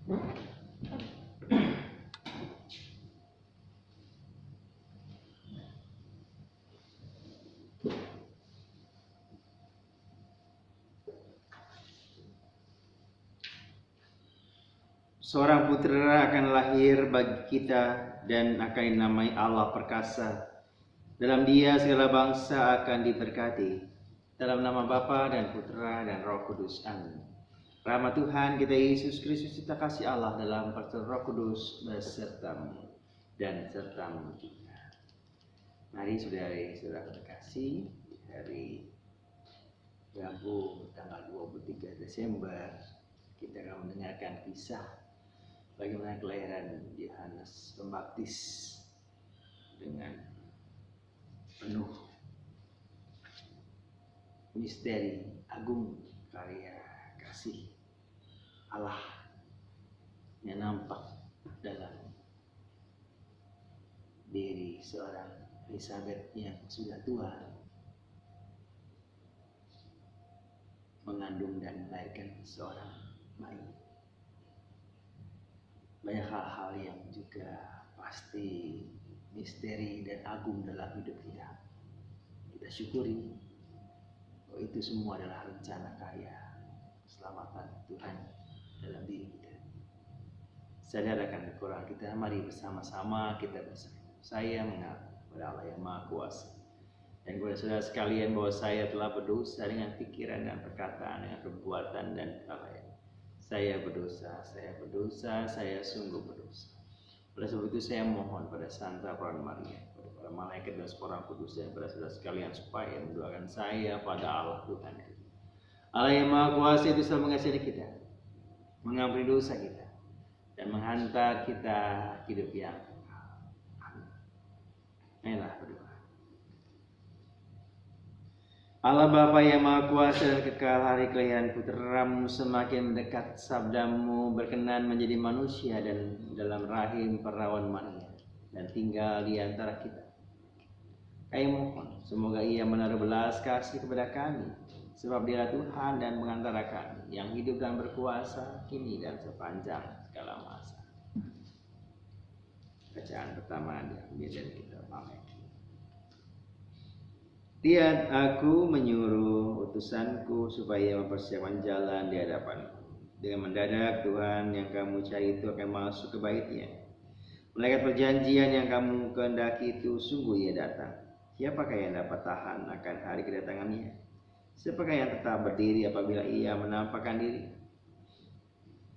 Seorang putera akan lahir bagi kita dan akan dinamai Allah Perkasa. Dalam Dia segala bangsa akan diberkati. Dalam nama Bapa dan Putera dan Roh Kudus. Amin. Rahmat Tuhan kita Yesus Kristus, kita kasih Allah dalam persekutuan Roh Kudus besertamu dan sertamu juga. Mari saudara-saudara terkasih, hari Rabu tanggal 23 Desember kita akan mendengarkan kisah bagaimana kelahiran Yohanes Pembaptis dengan penuh misteri agung karya kasih Allah yang nampak dalam diri seorang Elizabeth yang sudah tua mengandung dan melahirkan seorang bayi. Banyak hal-hal yang juga pasti misteri dan agung dalam hidup kita. Kita syukuri bahwa itu semua adalah rencana karya keselamatan Tuhan dalam diri kita. Sadar akan kekurangan kita, mari bersama-sama kita bersama. Saya mengaku kepada Allah yang Maha Kuasa dan kepada saudara sekalian bahwa saya telah berdosa dengan pikiran dan perkataan, dengan perbuatan dan kelalaian. Saya berdosa, saya sungguh berdosa. Oleh sebab itu saya mohon pada Santa Perawan Maria, pada para malaikat dan orang kudus dan pada saudara sekalian supaya mendoakan saya pada Allah Tuhan kita. Allah yang Maha Kuasa itu selalu mengasihi kita, mengampuni dosa kita, dan menghantar kita hidup yang amin. Marilah berdoa. Allah Bapa yang Maha Kuasa dan kekal, hari kelahiran Putramu semakin mendekat, sabdamu berkenan menjadi manusia dan dalam rahim perawan Maria dan tinggal di antara kita. Kami mohon semoga Ia menaruh belas kasih kepada kami, sebab Dia Tuhan dan pengantara kami yang hidup dan berkuasa kini dan sepanjang segala masa. Bacaan pertama diambil dari kitab Matius. Lihat, aku menyuruh utusanku supaya mempersiapkan jalan di hadapanku. Dengan mendadak Tuhan yang kamu cari itu akan masuk ke baitnya. Malaikat perjanjian yang kamu kehendaki itu sungguh Ia datang. Siapakah yang dapat tahan akan hari kedatangannya? Siapakah yang tetap berdiri apabila Ia menampakkan diri?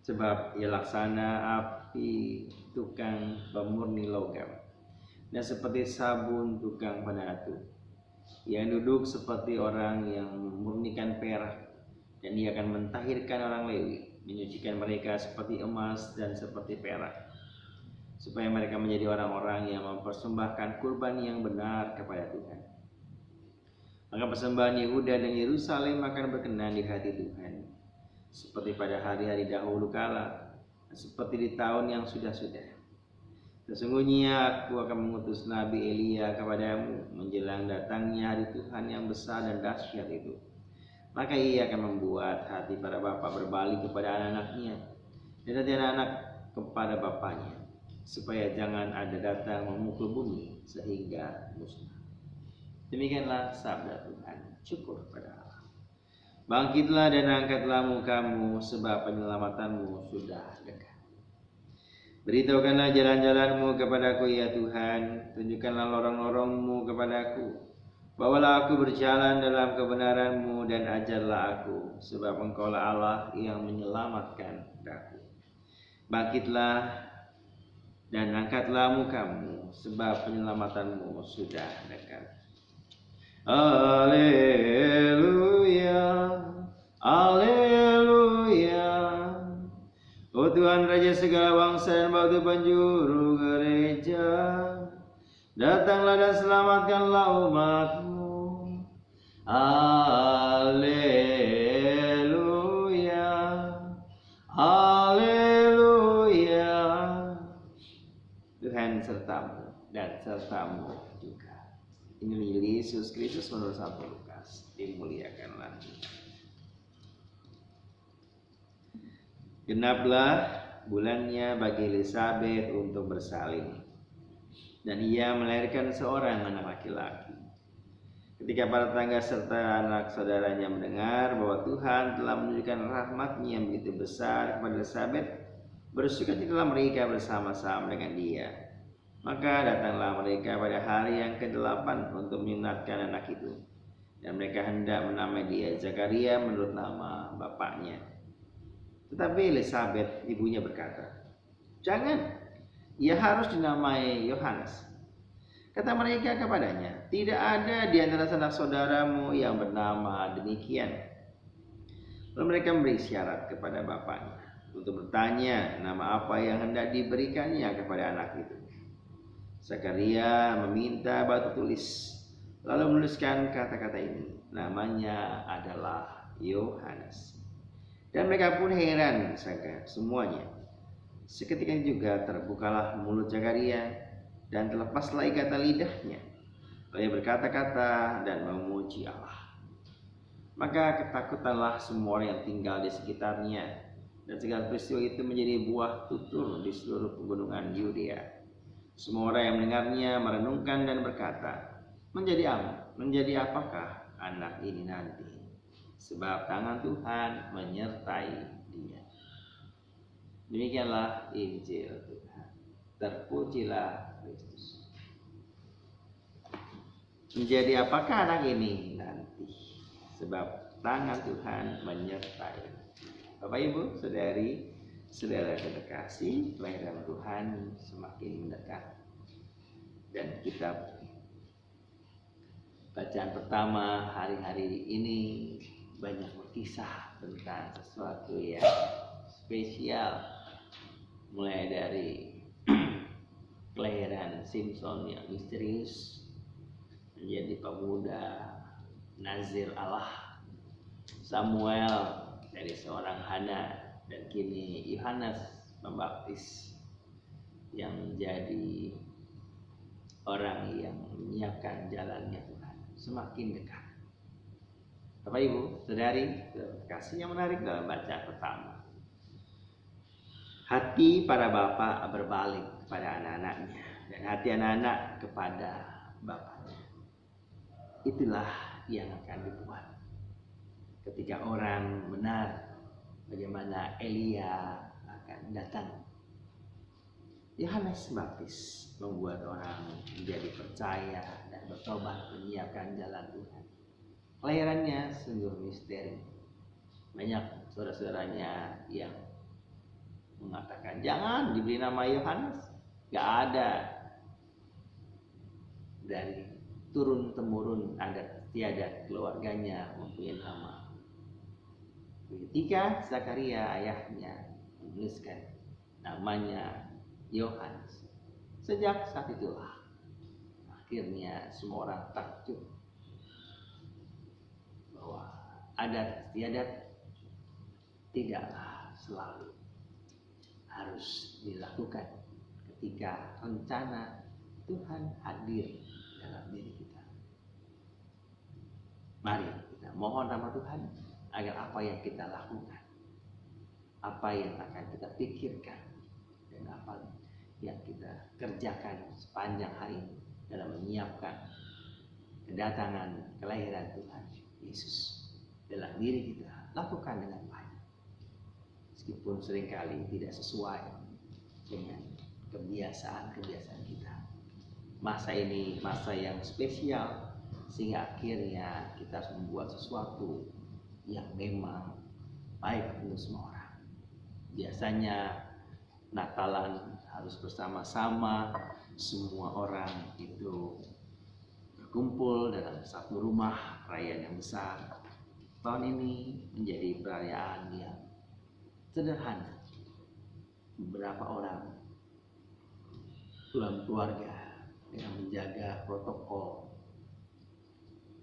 Sebab Ia laksana api tukang pemurni logam, dan seperti sabun tukang penatu. Yang duduk seperti orang yang memurnikan perak, dan Ia akan mentahirkan orang Lewi, menyucikan mereka seperti emas dan seperti perak, supaya mereka menjadi orang-orang yang mempersembahkan kurban yang benar kepada Tuhan. Maka persembahan Yehuda dan Yerusalem akan berkenan di hati Tuhan, seperti pada hari-hari dahulu kala, seperti di tahun yang sudah-sudah. Sesungguhnya aku akan mengutus Nabi Elia kepadamu menjelang datangnya hari Tuhan yang besar dan dahsyat itu. Maka Ia akan membuat hati para bapa berbalik kepada anak-anaknya, dan hati anak-anak kepada bapaknya, supaya jangan ada datang memukul bumi sehingga musnah. Demikianlah sabda Tuhan. Syukur pada Allah. Bangkitlah dan angkatlah mukamu, sebab penyelamatanmu sudah dekat. Beritahukanlah jalan-jalanmu kepadaku ya Tuhan, tunjukkanlah lorong-lorongmu kepadaku. Bawalah aku berjalan dalam kebenaranmu dan ajarlah aku, sebab Engkaulah Allah yang menyelamatkan aku. Bangkitlah dan angkatlah mukamu, sebab penyelamatanmu sudah dekat. Haleluya, haleluya. Oh Tuhan Raja segala bangsa dan batu penjuru gereja, datanglah dan selamatkanlah umat-Mu. Haleluya, haleluya. Tuhan sertamu dan sertamu juga. Inilah Yesus Kristus menurut Santo Lukas, dimuliakanlah. Genaplah bulannya bagi Elizabeth untuk bersalin, dan ia melahirkan seorang anak laki-laki. Ketika para tetangga serta anak saudaranya mendengar bahwa Tuhan telah menunjukkan rahmat-Nya yang begitu besar kepada Elizabeth, bersukacitalah mereka bersama-sama dengan dia. Maka datanglah mereka pada hari yang ke-8 untuk menyunatkan anak itu, dan mereka hendak menamai dia Zakaria menurut nama bapaknya. Tetapi Elizabeth ibunya berkata, "Jangan, ia harus dinamai Yohanes." Kata mereka kepadanya, "Tidak ada di antara sanak saudaramu yang bernama demikian." Lalu mereka memberi syarat kepada bapaknya untuk bertanya nama apa yang hendak diberikannya kepada anak itu. Zakaria meminta batu tulis, lalu menuliskan kata-kata ini, "Namanya adalah Yohanes." Dan mereka pun heran semuanya. Seketika juga terbukalah mulut Zakaria dan terlepaslah ikatan lidahnya. Lalu ia berkata-kata dan memuji Allah. Maka ketakutanlah semua orang yang tinggal di sekitarnya, dan segala peristiwa itu menjadi buah tutur di seluruh pegunungan Yudea. Semua orang yang mendengarnya merenungkan dan berkata, menjadi apakah anak ini nanti? Sebab tangan Tuhan menyertai dia. Demikianlah Injil Tuhan. Terpujilah Kristus. Menjadi apakah anak ini nanti? Sebab tangan Tuhan menyertai. Bapak Ibu, saudara terkasih, kelahiran Tuhan semakin mendekat. Dan kitab bacaan pertama hari-hari ini banyak berkisah tentang sesuatu yang spesial, mulai dari kelahiran Simpson yang misterius menjadi pemuda Nazir Allah, Samuel dari seorang Hana, dan kini Yohanes Pembaptis yang menjadi orang yang menyiapkan jalannya Tuhan semakin dekat. Bapak Ibu, saudari, kasih yang menarik dalam bacaan pertama. Hati para bapak berbalik kepada anak-anaknya, dan hati anak-anak kepada bapaknya. Itulah yang akan dibuat ketika orang benar bagaimana Elia akan datang. Yohanes Pembaptis membuat orang menjadi percaya dan bertobat, menyiapkan jalan Tuhan. Kelahirannya sungguh misteri. Banyak saudara-saudaranya yang mengatakan jangan diberi nama Yohanes. Gak ada dari turun temurun adat istiadat keluarganya mempunyai nama. Ketika Zakaria ayahnya menuliskan namanya Yohanes, sejak saat itulah akhirnya semua orang takjub bahwa adat istiadat tidaklah selalu harus dilakukan ketika rencana Tuhan hadir dalam diri kita. Mari kita mohon rahmat Tuhan agar apa yang kita lakukan, apa yang akan kita pikirkan, dan apa yang kita kerjakan sepanjang hari dalam menyiapkan kedatangan kelahiran Tuhan Yesus dalam diri kita, lakukan dengan baik. Meskipun seringkali tidak sesuai dengan kebiasaan-kebiasaan kita. Masa ini masa yang spesial, sehingga akhirnya kita harus membuat sesuatu yang memang baik untuk semua orang. Biasanya Natalan harus bersama-sama, semua orang itu berkumpul dalam satu rumah perayaan yang besar. Tahun ini menjadi perayaan yang sederhana. Beberapa orang dalam keluarga dengan menjaga protokol,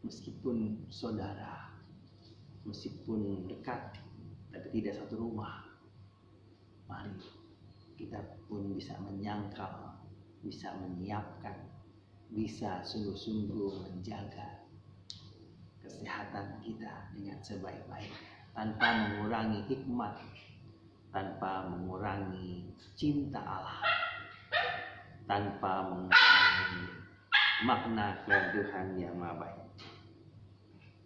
meskipun saudara, meskipun dekat, tapi tidak satu rumah. Mari kita pun bisa menyangkal, bisa menyiapkan, bisa sungguh-sungguh menjaga kesehatan kita dengan sebaik-baiknya, tanpa mengurangi hikmat, tanpa mengurangi cinta Allah, tanpa mengurangi makna kelahiran Tuhan yang Maha Baik.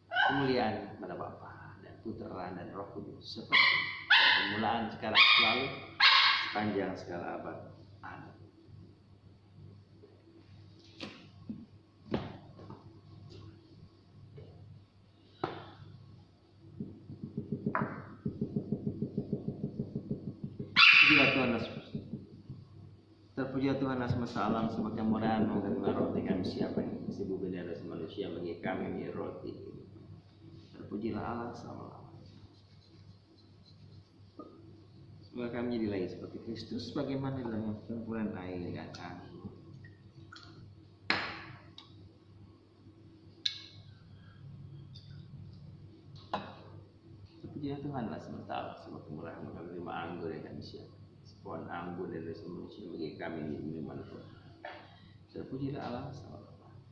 Kemuliaan kepada Bapa dan Putra dan Roh Kudus seperti permulaan, sekarang, selalu, sepanjang segala abad. Amin. Terpujilah Tuhan Allah semesta alam, sebagai murahan menerima roti kami siapa yang sibuk benda dari manusia bagi kami ini roti. Terpujilah Allah selama-lamanya. Semoga kami dilahirkan seperti Kristus, bagaimana dalam campuran air dan angin. Terpujilah Tuhan Allah semesta alam, sebagai murahan menerima anggur yang kami siapa. Pohon anggur dari manusia bagi kami ini minuman Tuhan. Terpujilah Allah selama-lamanya.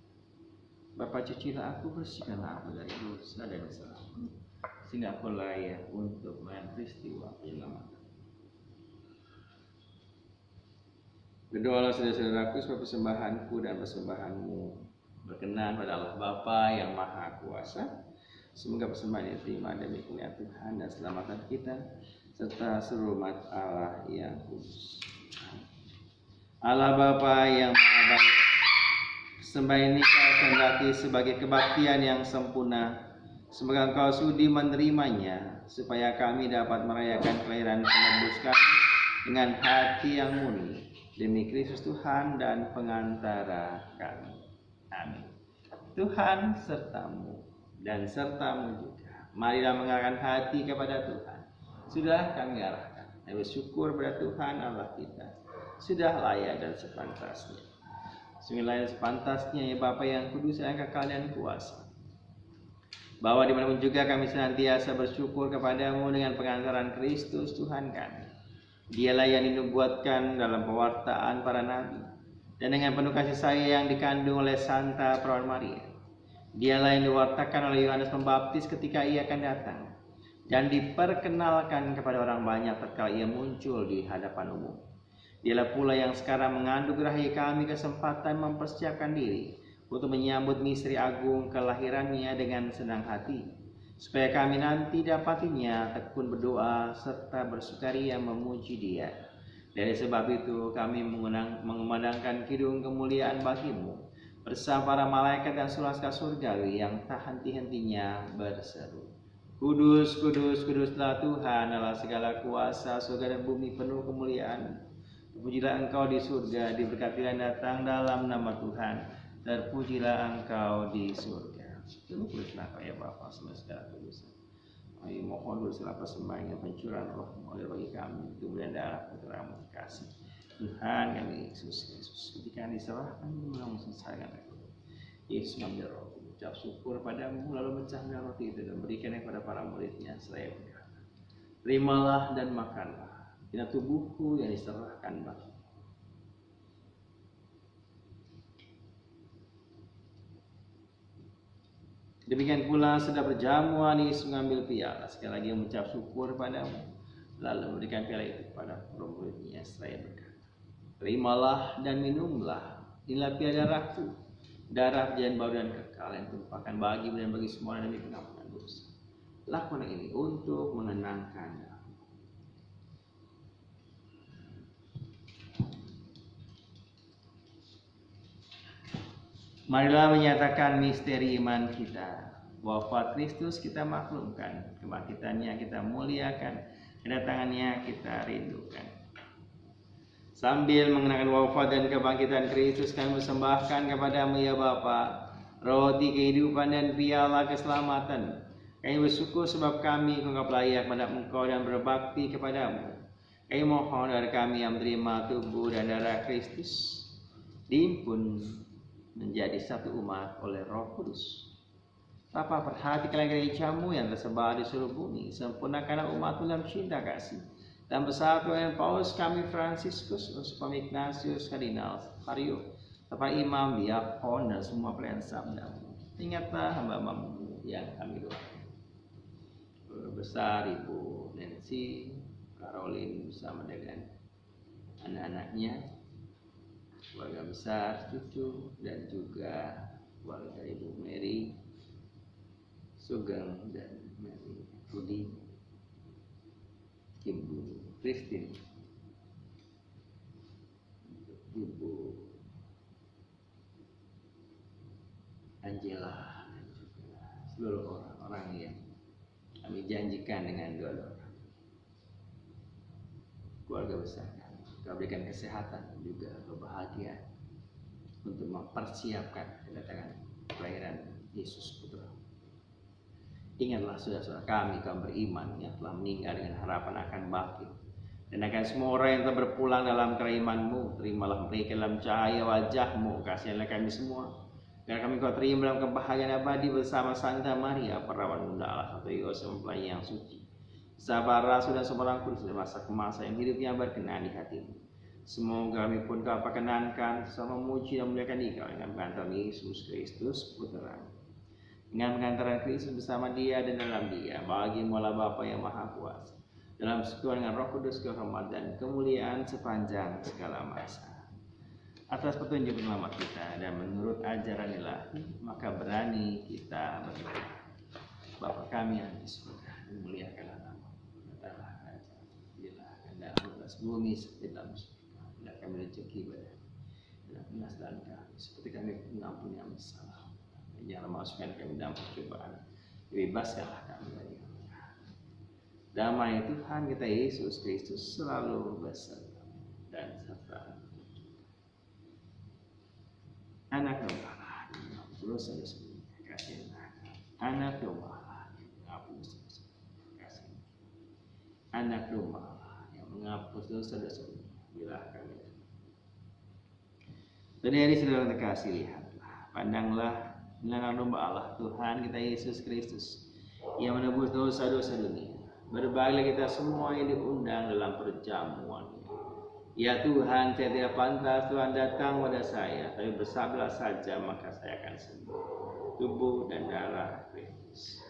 Bapa, cucilah aku, bersihkanlah aku dari dosa dan kesalahan, sehingga aku layak untuk melihat peristiwa penyelamatan. Berdoalah saudara-saudaraku supaya persembahanku dan persembahanmu berkenan pada Allah Bapa yang Maha Kuasa. Semoga persembahan yang diterima demi kemuliaan Tuhan dan keselamatan kita, serta seluruh umat Allah yang kudus. Allah Bapa yang Maha Baik, persembahan ini Kau kehendaki sebagai kebaktian yang sempurna. Semoga Engkau sudi menerimanya, supaya kami dapat merayakan kelahiran penebus kami dengan hati yang murni, demi Kristus Tuhan dan pengantara kami. Amin. Tuhan sertamu dan sertamu juga. Marilah mengarahkan hati kepada Tuhan. Sudah kami arahkan. Kami bersyukur pada Tuhan Allah kita. Sudah layak dan sepantasnya. Sungguh layak dan sepantasnya ya Bapa yang kudus, yang kekal dan kuasa. Bahwa dimanapun juga kami senantiasa bersyukur kepadamu dengan pengantaran Kristus Tuhan kami. Dialah yang dinubuatkan dalam pewartaan para nabi, dan dengan penuh kasih sayang dikandung oleh Santa Perawan Maria. Dialah yang diwartakan oleh Yohanes Pembaptis ketika ia akan datang, dan diperkenalkan kepada orang banyak tatkala ia muncul di hadapan umum. Dialah pula yang sekarang menganugerahi kami kesempatan mempersiapkan diri untuk menyambut misteri agung kelahirannya dengan senang hati, supaya kami nanti dapatinya tekun berdoa serta bersukaria memuji Dia. Dari sebab itu kami mengumandangkan kidung kemuliaan bagimu bersama para malaikat dan suraska surgawi yang tak henti-hentinya berseru, Kudus, kudus, kuduslah Tuhan Allah segala kuasa, surga dan bumi penuh kemuliaan. Terpujilah Engkau di surga, diberkatilah datang dalam nama Tuhan. Terpujilah Engkau di surga. Terpujilah Engkau ya Bapa segala kudusan. Kami mohon dosa persembahan yang pencurahan roh mengalir bagi kami, kemudian darah putra-Mu kasih. Tuhan kami Yesus, ketika diserahkan dalam selesaikan aku. Yesus mengambil roti, ucap syukur padamu, lalu mecahkan roti itu dan berikannya kepada para muridnya seraya berkata, terimalah dan makanlah, ini tubuhku yang diserahkan bagi. Demikian pula sudah berjamuan Yesus mengambil piala, sekali lagi mengucap syukur padamu, lalu memberikan piala itu kepada para muridnya seraya berkata, terimalah dan minumlah, inilah piala darahku, darah perjanjian baru dan kekal yang tumpahkan bagi dan bagi semua demi pengampunan dosa. Lakukan ini untuk mengenangkan. Marilah menyatakan misteri iman kita. Wafat Kristus kita maklumkan, kebangkitannya kita muliakan, kedatangannya kita rindukan. Sambil mengenangkan wafat dan kebangkitan Kristus, kami persembahkan kepadamu ya Bapa roti kehidupan dan piala keselamatan. Kami bersyukur sebab kami menganggap layak menghadap Engkau dan berbakti kepadamu. Kami mohon dari kami yang menerima tubuh dan darah Kristus dihimpun menjadi satu umat oleh Roh Kudus. Bapa, perhatikanlah gereja-Mu yang tersebar di seluruh bumi, sempurnakanlah umat-Mu dalam cinta kasih. Dan bersatu dengan Paulus kami Fransiskus, Uskup Ignatius, Kardinal Mario, para imam, diakon dan semua pelayan sabda-Mu. Ingatlah hamba-Mu yang kami doakan. Guru besar Ibu Nancy, Caroline bersama dengan anak-anaknya, keluarga besar, cucu, dan juga keluarga Ibu Mary, Sugeng dan Mary Rudi, Ibu Christine, Ibu Angela, dan juga seluruh orang-orang yang kami janjikan dengan doa keluarga besar kami. Kau berikan kesehatan juga kebahagiaan untuk mempersiapkan kedatangan kelahiran Yesus Putra. Ingatlah saudara-saudara kami, kaum beriman yang telah meninggal dengan harapan akan bangkit, dan akan semua orang yang telah berpulang dalam keiman-Mu. Terimalah mereka dalam cahaya wajah-Mu. Kasihanlah kami semua, dan kami Kau terima dalam kebahagiaan abadi bersama Santa Maria, perawan bunda Allah, Santo Yosef mempelai yang suci, sahabat rasul dan semua orang kudus, masa ke masa yang hidupnya berkenan di hati-Mu. Semoga kami pun Kau perkenankan sama memuji dan memuliakan Dikau dengan pengantaran Yesus Kristus Putra-Mu, dengan pengantaran Kristus bersama Dia dan dalam Dia, bagi Muala Bapa yang Maha Kuasa, dalam persekutuan dengan Roh Kudus, kehormatan dan kemuliaan sepanjang segala masa. Atas petunjuk penyelamat kita dan menurut ajaran ilahi, maka berani kita berdoa. Bapa kami yang di surga, dimuliakanlah nama-Mu, datanglah kerajaan-Mu, jadilah kehendak-Mu atas bumi seperti dalam surga. Berilah kami rezeki pada dan penghasilan kami, seperti kami mengampuni yang bersalah. Janganlah masukkan kami dalam percobaan, bebaskanlah kami dari yang jahat. Damai Tuhan kita Yesus Kristus selalu beserta dan serta anak domba Allah yang mengampuni dosa-dosa dunia, kasihilah kami. Anak domba Allah yang mengampuni dosa-dosa dunia, kasihilah kami. Anak domba Allah yang menghapus dosa-dosa dunia, berilah kami. Saudari saudara terkasih, lihatlah, pandanglah anak domba Allah Tuhan kita Yesus Kristus yang menebus dosa-dosa dunia. Berbahagialah kita semua yang diundang dalam perjamuan. Ya Tuhan, saya tidak pantas Tuhan datang pada saya, tapi bersabdalah saja maka saya akan sembuh. Tubuh dan darah Kristus.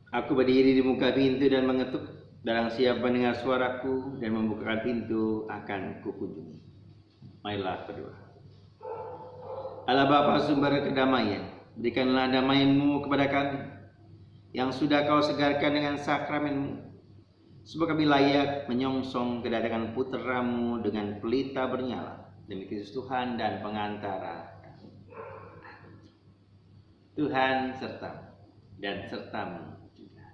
Aku berdiri di muka pintu dan mengetuk. Barang siapa mendengar suaraku dan membukakan pintu, akan kukunjungi. Marilah berdoa. Allah Bapa sumber kedamaian, berikanlah damai-Mu kepada kami yang sudah Kau segarkan dengan sakramen-Mu, supaya kami layak menyongsong kedatangan Putra-Mu dengan pelita bernyala demi Kristus Tuhan dan pengantara kami. Tuhan serta-Mu dan serta-Mu.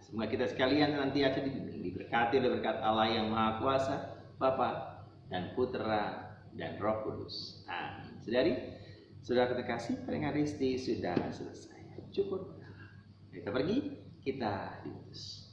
Semoga kita sekalian senantiasa diberkati oleh berkat Allah yang Maha Kuasa, Bapa dan Putra dan Roh Kudus. Amin. Saudara terkasih, peringatan Risti sudah selesai. Cukup. Kita pergi, kita diutus.